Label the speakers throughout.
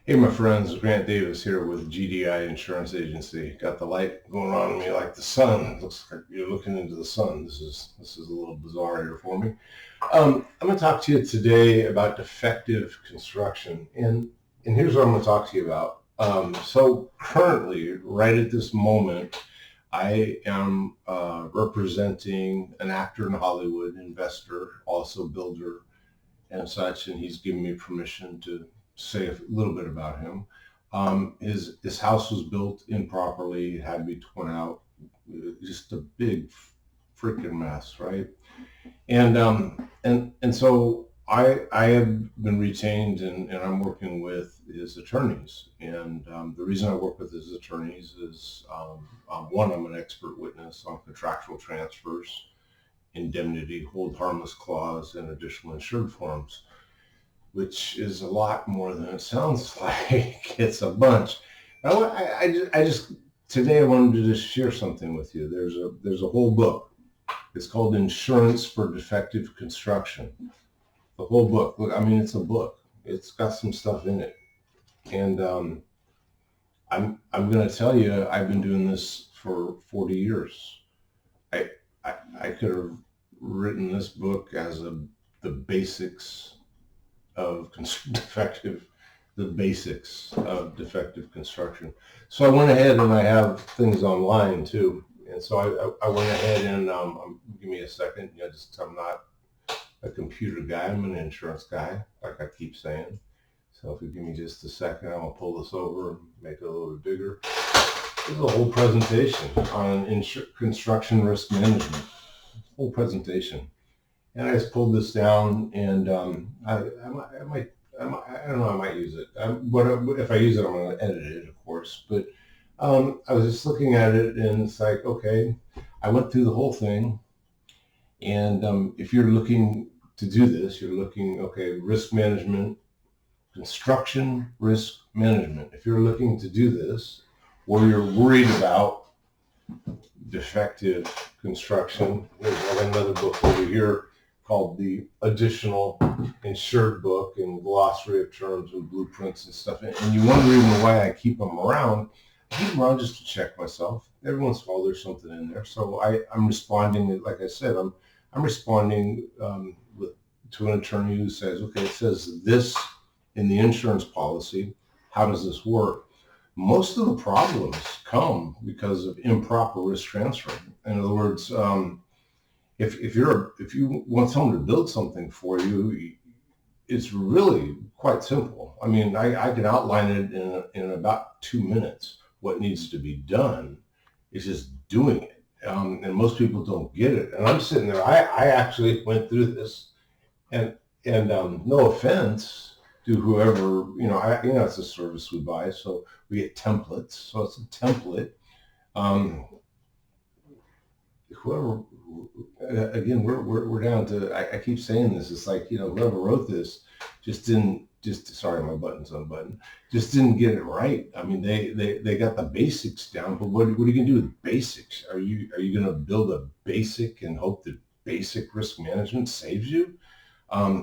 Speaker 1: Hey, my friends, Grant Davis here with GDI Insurance Agency. Got the light going on me like the sun. Looks like you're looking into the sun. This is a little bizarre here for me. I'm going to talk to you today about defective construction, and here's what I'm going to talk to you about. So currently, right at this moment, I am representing an actor in Hollywood, investor, also builder, and such, and he's given me permission to say a little bit about him. His house was built improperly; it had to be torn out. Just a big freaking mess, right? And so I have been retained, and I'm working with his attorneys. And the reason I work with his attorneys is one, I'm an expert witness on contractual transfers, indemnity, hold harmless clause, and additional insured forms, which is a lot more than it sounds like. It's a bunch. I just today I wanted to just share something with you. There's a whole book. It's called Insurance for Defective Construction. The whole book. Look, I mean, it's a book. It's got some stuff in it, and I'm going to tell you, I've been doing this for 40 years. I I could have written this book as the basics of defective, the basics of defective construction. So I went ahead and I have things online too. And so I went ahead and give me a second. I'm not a computer guy. I'm an insurance guy, like I keep saying. So if you give me just a second, I'm gonna pull this over and make it a little bit bigger. This is a whole presentation on construction risk management. Whole presentation. And I just pulled this down, and I don't know, I might use it. If I use it, I'm going to edit it, of course. But I was just looking at it, and it's like, okay, I went through the whole thing. And if you're looking to do this, you're looking, okay, risk management, construction risk management. If you're looking to do this, or you're worried about defective construction, there's another book over here called the Additional Insured Book and Glossary of Terms and Blueprints and stuff. And you wonder even why I keep them around. I keep them around just to check myself. Every once in a while there's something in there. So I'm responding, like I said, I'm responding to an attorney who says, okay, it says this in the insurance policy. How does this work? Most of the problems come because of improper risk transfer. In other words, if you want someone to build something for you, it's really quite simple. I mean, I can outline it in about 2 minutes. What needs to be done is just doing it, and most people don't get it. And I'm sitting there. I actually went through this, and no offense to whoever, it's a service we buy, so we get templates. So it's a template. Whoever, again, we're down to, I keep saying this, it's like, whoever wrote this sorry, my button's unbuttoned, just didn't get it right. I mean, they got the basics down, but what are you gonna do with basics? Are you gonna build a basic and hope that basic risk management saves you?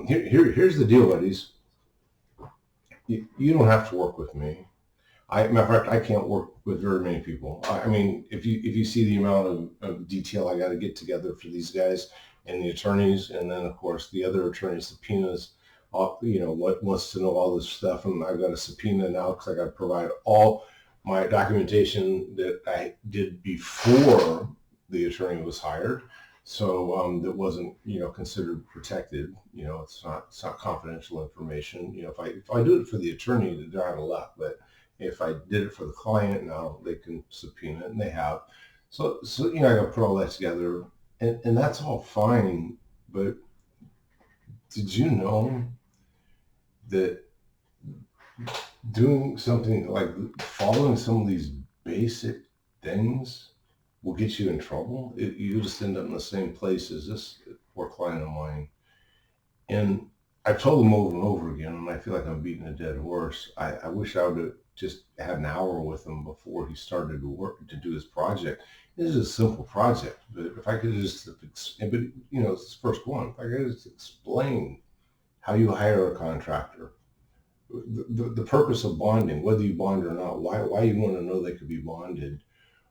Speaker 1: Here's the deal, buddies. You don't have to work with me. Matter of fact, I can't work with very many people. I mean, if you see the amount of detail I got to get together for these guys and the attorneys, and then of course the other attorneys subpoenas, what wants to know all this stuff, and I've got a subpoena now because I got to provide all my documentation that I did before the attorney was hired. So that wasn't, considered protected. It's not confidential information. If I do it for the attorney, they're out of luck. But if I did it for the client, now they can subpoena it, and they have. So I got to put all that together, and that's all fine. But did you know that doing something like following some of these basic things will get you in trouble? You just end up in the same place as this poor client of mine. And I've told him over and over again, and I feel like I'm beating a dead horse. I wish I would have just had an hour with him before he started to do his project. This is a simple project, but if I could just, it's the first one. If I could just explain how you hire a contractor, the purpose of bonding, whether you bond or not, why you want to know they could be bonded,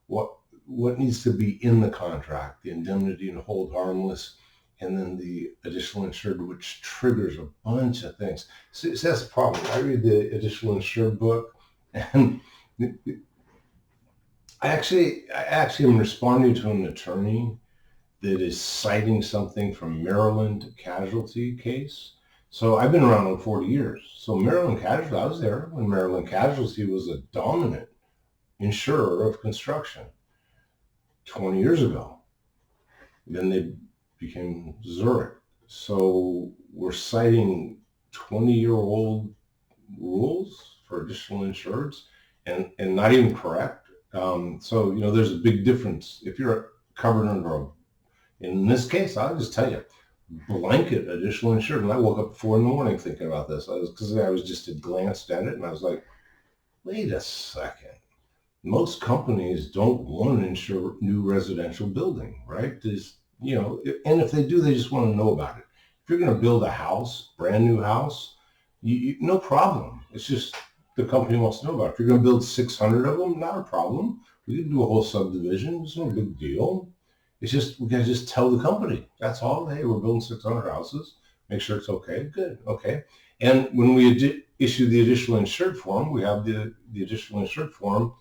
Speaker 1: what needs to be in the contract, the indemnity and hold harmless, and then the additional insured, which triggers a bunch of things. So that's the problem. I read the additional insured book, and I actually am responding to an attorney that is citing something from Maryland casualty case. So I've been around for 40 years. So Maryland casualty, I was there when Maryland casualty was a dominant insurer of construction 20 years ago. Then they became Zurich. So we're citing 20-year-old rules for additional insureds and not even correct. So, there's a big difference. If you're covered under in this case, I'll just tell you, blanket additional insured. And I woke up at 4 a.m. thinking about this. Because I was just had glanced at it and I was like, wait a second. Most companies don't want to insure new residential building, right? And if they do, they just want to know about it. If you're going to build a house, brand new house, no problem. It's just the company wants to know about it. If you're going to build 600 of them, not a problem. We can do a whole subdivision. It's no big deal. It's just, we got to just tell the company. That's all. Hey, we're building 600 houses. Make sure it's okay. Good. Okay. And when we issue the additional insured form, we have the additional insured form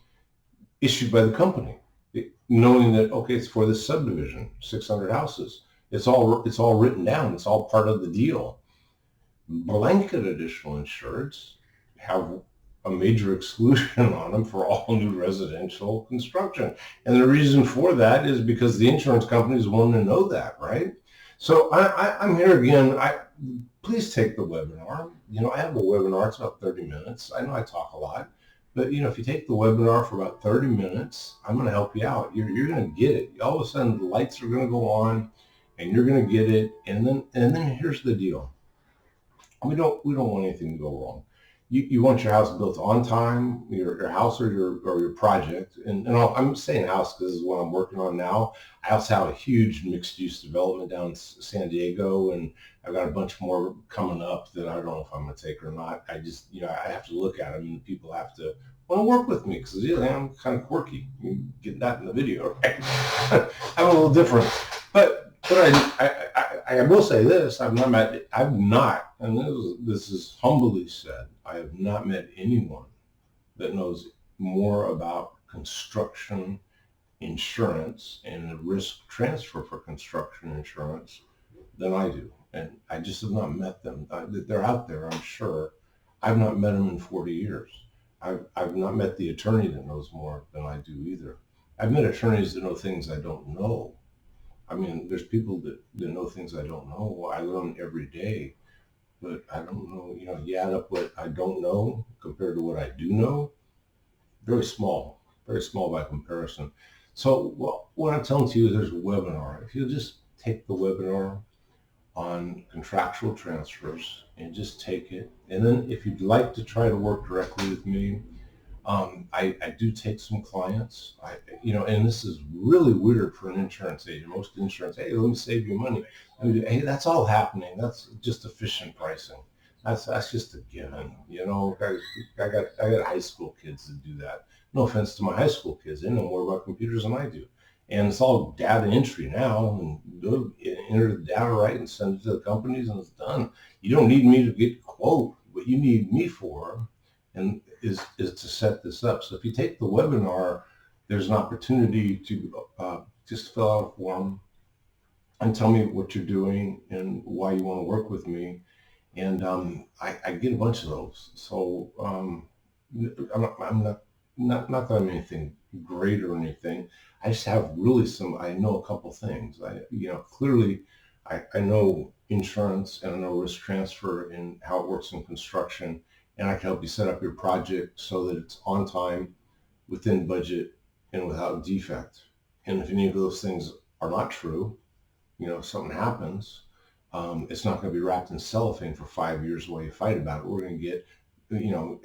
Speaker 1: issued by the company, knowing that, okay, it's for this subdivision, 600 houses. It's all written down. It's all part of the deal. Blanket additional insureds have a major exclusion on them for all new residential construction. And the reason for that is because the insurance companies want to know that, right? So I'm here again. Please take the webinar. I have a webinar. It's about 30 minutes. I know I talk a lot. But, if you take the webinar for about 30 minutes, I'm going to help you out. You're going to get it. All of a sudden, the lights are going to go on, and you're going to get it. And then here's the deal. We don't want anything to go wrong. You want your house built on time, your house or your project. And I'm saying house because this is what I'm working on now. I also have a huge mixed-use development down in San Diego, and I've got a bunch more coming up that I don't know if I'm going to take or not. I just, I have to look at them, and people have to want to work with me because I'm kind of quirky. You get that in the video, right? I'm a little different. But I will say this, and this is humbly said, I have not met anyone that knows more about construction insurance and the risk transfer for construction insurance than I do. And I just have not met them. They're out there, I'm sure. I've not met them in 40 years. I've not met the attorney that knows more than I do either. I've met attorneys that know things I don't know. I mean, there's people that know things I don't know. I learn every day, but I don't know, you add up what I don't know compared to what I do know, very small by comparison. So what I'm telling you is there's a webinar. If you'll just take the webinar on contractual transfers and just take it. And then if you'd like to try to work directly with me, I do take some clients, and this is really weird for an insurance agent. Most insurance, hey, let me save you money. Hey, that's all happening. That's just efficient pricing. That's just a given. I got high school kids that do that. No offense to my high school kids. They know more about computers than I do. And it's all data entry now, and enter the data right and send it to the companies, and it's done. You don't need me to get a quote. What you need me for is to set this up. So if you take the webinar, there's an opportunity to just fill out a form and tell me what you're doing and why you want to work with me. And I get a bunch of those. So I'm not that I'm anything great or anything. I just have really I know a couple things. Clearly I know insurance and I know risk transfer and how it works in construction. And I can help you set up your project so that it's on time, within budget, and without defect. And if any of those things are not true, something happens, it's not going to be wrapped in cellophane for 5 years while you fight about it. We're going to get,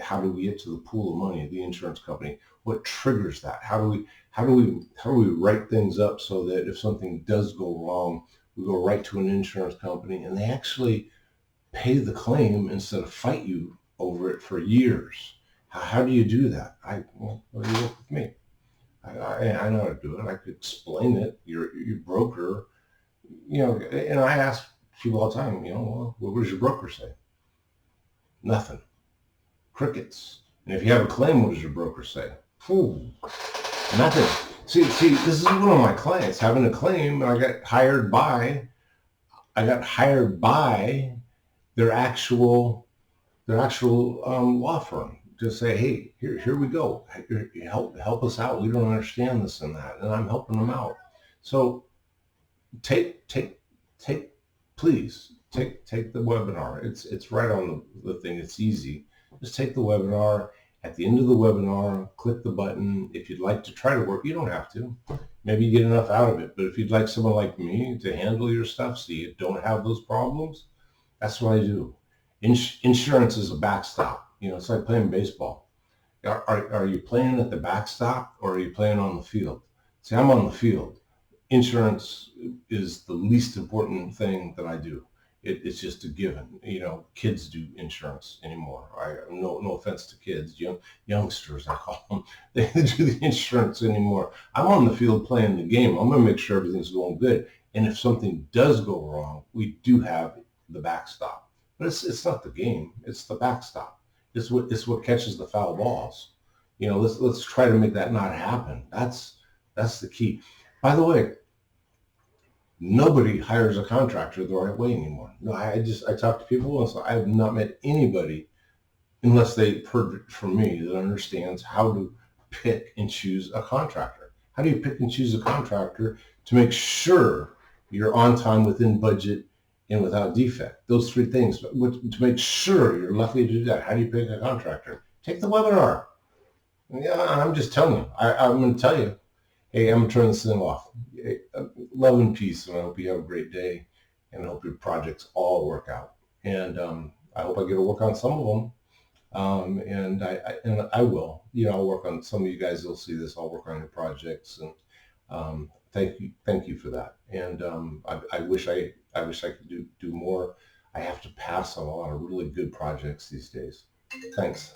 Speaker 1: how do we get to the pool of money, the insurance company? What triggers that? How do we write things up so that if something does go wrong, we go right to an insurance company and they actually pay the claim instead of fight you over it for years. How do you do that? Well, you work with me. I know how to do it. I could explain it. Your broker, and I ask people all the time, well, what does your broker say? Nothing. Crickets. And if you have a claim, what does your broker say? Ooh, nothing. See, this is one of my clients having a claim, and I got hired by their actual law firm to say, hey, here we go. Help us out. We don't understand this and that, and I'm helping them out. So please take the webinar. It's right on the thing. It's easy. Just take the webinar. At the end of the webinar, click the button. If you'd like to try to work, you don't have to. Maybe you get enough out of it. But if you'd like someone like me to handle your stuff so you don't have those problems, that's what I do. Insurance is a backstop. It's like playing baseball. Are you playing at the backstop or are you playing on the field? See, I'm on the field. Insurance is the least important thing that I do. It's just a given. Kids do insurance anymore. No offense to kids, youngsters, I call them. They do the insurance anymore. I'm on the field playing the game. I'm going to make sure everything's going good. And if something does go wrong, we do have the backstop. But it's not the game. It's the backstop. It's what catches the foul balls. Let's try to make that not happen. That's the key. By the way, nobody hires a contractor the right way anymore. No, I talk to people, and so I have not met anybody, unless they heard it from me, that understands how to pick and choose a contractor. How do you pick and choose a contractor to make sure you're on time, within budget, and without defect? Those three things. To make sure you're likely to do that, how do you pick a contractor? Take the webinar. Yeah, I'm just telling you. I'm going to tell you. Hey, I'm going to turn this thing off. Love and peace, and I hope you have a great day, and I hope your projects all work out. And I hope I get to work on some of them. And I will. I'll work on some of you guys. Will see this. I'll work on your projects, and thank you for that. And I wish I could do more. I have to pass on a lot of really good projects these days. Thanks.